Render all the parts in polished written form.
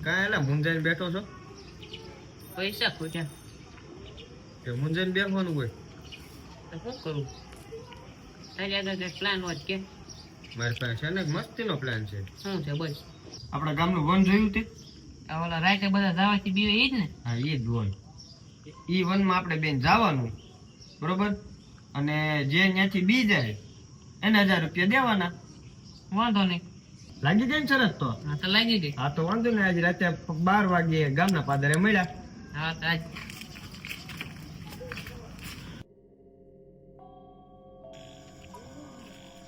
કાંઈ એલા મુંજાઈને બેઠો છો? પૈસા ખોટ્યા કે મુંજાઈને બેસવાનું હોય? તો શું કરું? તારી આગળ કઈ પ્લાન હોત કે? મારી પાસે છે ને એક મસ્તીનો પ્લાન છે. શું છે બોલ? આપણા ગામનું વન જોયું તે? આ ઓલા રાઈટે બધા જવાથી બીવે ઈ જ ને? હા એ જ વન. ઈ વનમાં આપણે બેન જવાનું, બરોબર? અને જે ત્યાંથી બી જાય એને 1000 રૂપિયા દેવાના. વાંધો નહીં. લાગી જાય ને શરત તો? હા તો લાગી ગઈ. હા તો વાંધો નહીં. આજે રાતે 12 વાગે ગામના પાદરે મળ્યા. હા તો આજ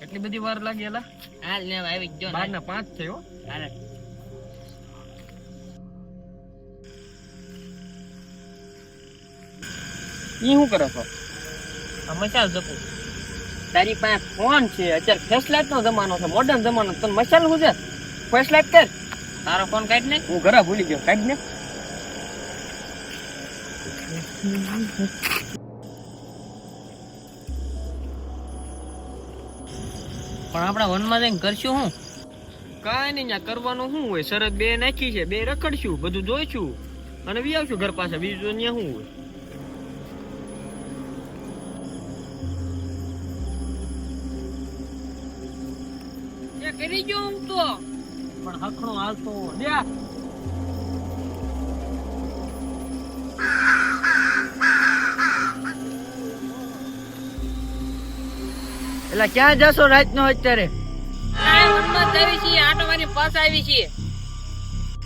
એટલી બધી વાર લાગી એલા? હાલ ને આવી જ જો ને. 12 ના 5 છે હો. હાલ. ઈ શું કરે છો? આ મસાલ જપું. તારી પાસે ફોન છે, અત્યારે ફ્લેશલાઇટ નો જમાનો છે, મોડર્ન જમાનો. તને મસાલ શું છે? ફ્લેશલાઇટ કર. તારો ફોન કાઢ ને. હું ઘરે ભૂલી ગયો, કાઢ ને. પણ આપણા વનમાં જઈને કરશું હું? કાંઈ નહીં, ત્યાં કરવાનું શું હોય? શરત બે નાખી છે, બે રખડશું, બધું જોઈશું અને વી આવશું ઘર પાસે. બીજું ત્યાં શું હોય? કરી જો હું તો પણ હખણો હાલતો લે. એટલે ક્યાં જશો રાત નો અત્યારે? આટો મારી પાસે આવી છીએ.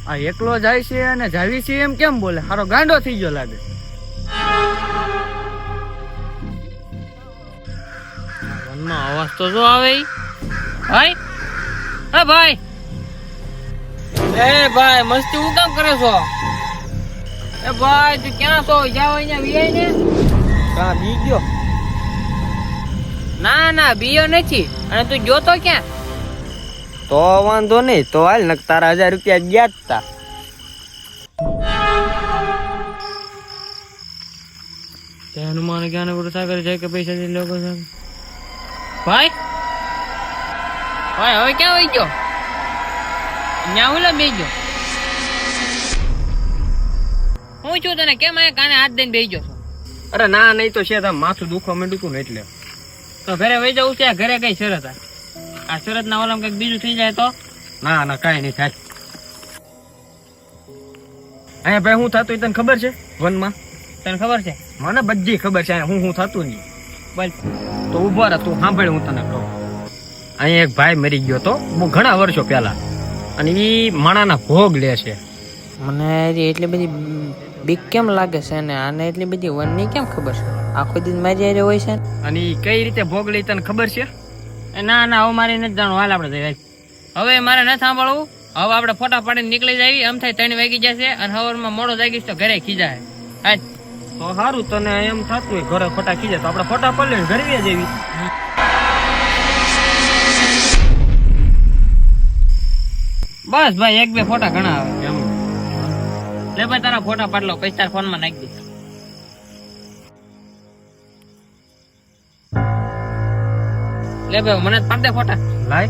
આ એકલો જાય છે અને જાવી છે એમ કેમ બોલે? હારો ગાંડો થઈ ગયો લાગે. મનમાં અવાજ તો જો આવે. ભાઈ, હે ભાઈ, એ ભાઈ મસ્તી હું કામ કરે છો? એ ભાઈ તું ક્યાં છો? જાવ અહીંયા વીઆઈ ને. કા બી ગયો? ના ના બીયો નથી. અને તું જોતો ક્યાં? તો વાંધો નહીં, તો હાલ ને તારા 1000 રૂપિયા ગયા જ તા. હનુમાન જ્ઞાન ગુરુ સાગર જાય કે પૈસા દે લોકો સાહેબ. ભાઈ ભાઈ હવે ક્યાં વહી ગયો? ન્યા ઓલા બેહી ગયો. હું છું તને કેમ આ કાને હાથ દઈને બેહી ગયો છો? અરે ના નહીં તો છે, માથું દુખવા માંડ્યું ને એટલે. તો ઘરે વહી જવું છે. ઘરે કઈ શરત? આ શરત ના ઓલામાં કઈક બીજું થઈ જાય તો? ના ના કાંઈ નહીં થાય. અહીંયા ભાઈ હું થતું તને ખબર છે વનમાં? તને ખબર છે? મને બધી ખબર છે હું થતું નહીં. બોલ. તો ઉભો રહે, તું સાંભળ, હું તને કહું. અહીંયા એક ભાઈ મરી ગયો તો બહુ ઘણા વર્ષો પહેલા, અને એ માણાના ભોગ લે છે. મને એટલી બધી બીક કેમ લાગે છે ને? આને એટલી બધી વનની કેમ ખબર છે? આખો દિન મારી હારે હોય છે. અને એ કઈ રીતે ભોગ લે તને ખબર છે? ના ના હવે મારે નથી જાણવું. હાલ આપણે જઈએ. હવે મારે ન સાંભળવું. હવે આપણે ફોટા પાડીને નીકળી જાય. એમ થાય 3 વાગી જશે અને સવારમાં મોડો જાગીશ તો ઘરે ખીજાય. હાલ તો સારું, તને એમ થતું હોય ઘરે ફોટા ખીજે તો આપણે ફોટા પડ લઈને ઘરે જેવી. બસ ભાઈ 1-2 ફોટા ઘણા આવે. એમ લે ભાઈ તારા ફોટા પાડ લો, પછી તારા ફોનમાં નાખી દે. લે ભાઈ મને પાડ દે ફોટા. લાય.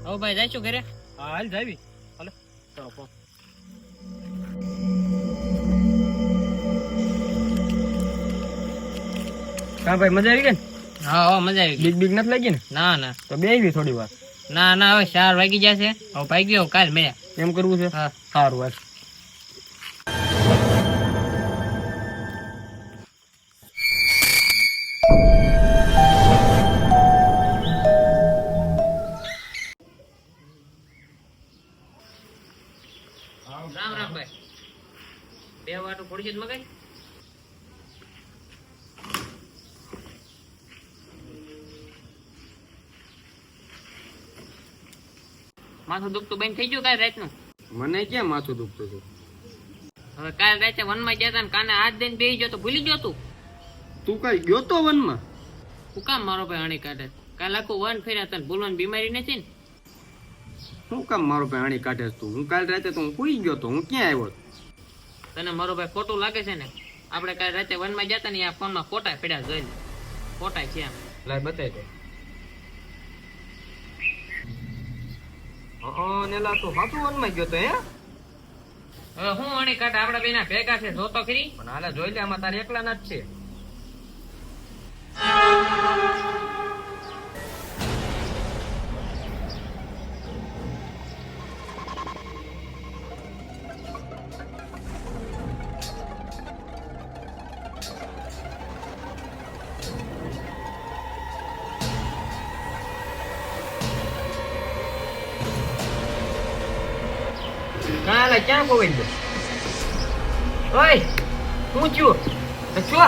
હવે ભાઈ જઈશું ઘરે. હા હાલ જાવી. હાલો ચલો ફોન. કા ભાઈ મજા આવી ગઈ ને? હા મજા આવી ગઈ. બીક નથી લાગી ને? ના ના તો બે આવી થોડી વાર. ના ના હવે 4 વાગી જશે. હવે ભાઈ ગયો કાલ મળ્યા. એમ કરવું છે? હા સારું હાલ. રામ રામ ભાઈ. 2 વાટું પડી છે મગાઈ. માથું દુખતું બંધ થઈ ગયું કાલ રાતનું? મને ક્યાં માથું દુખતું હતું? હવે કાલ રાતે વનમાં ગયા હતા ને કાને હાથ દઈને બેસી ગયો તો ભૂલી ગયો તું? તું કઈ ગયો તો વનમાં? હું કામ મારો ભાઈ અણી કાઢે? કાલ આખું વન ફેર્યા તને ભૂલવાની બીમારી નથી ને? શું કામ મારો ભાઈ આણી કાઢે તું? હું કાલ રાતે તો હું સુઈ ગયો તો. હું ક્યાં આવ્યો? તને મારો ભાઈ ખોટું લાગે છે ને? આપણે કાલ રાતે વનમાં જતા ને આ ફોનમાં ફોટા પડ્યા જોઈ લે. ફોટા છે આમ. લાય બતાય તો. હા નેલા તો હાથું વનમાં ગયો તો હે હવે હું અણી કાટ આપડા બેના ભેગા છે જોતો ખરી પણ હાલે જોઈ લે આમાં તારે એકલા ના જ છે કાલે ક્યાં ગોઈ ગયો ઓય હું છું છો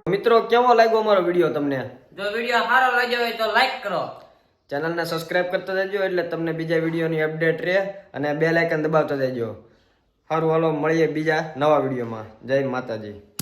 મિત્રો કેવો લાગ્યો અમારો વિડીયો તમને જો વિડીયો સારો લાગ્યો હોય તો લાઈક કરો ચેનલને સબસ્ક્રાઇબ કરતા જજો એટલે તમને બીજા વિડીયોની અપડેટ રહે અને બેલ આઇકન દબાવતા જજો સારું હાલો મળીએ બીજા નવા વિડીયોમાં જય માતાજી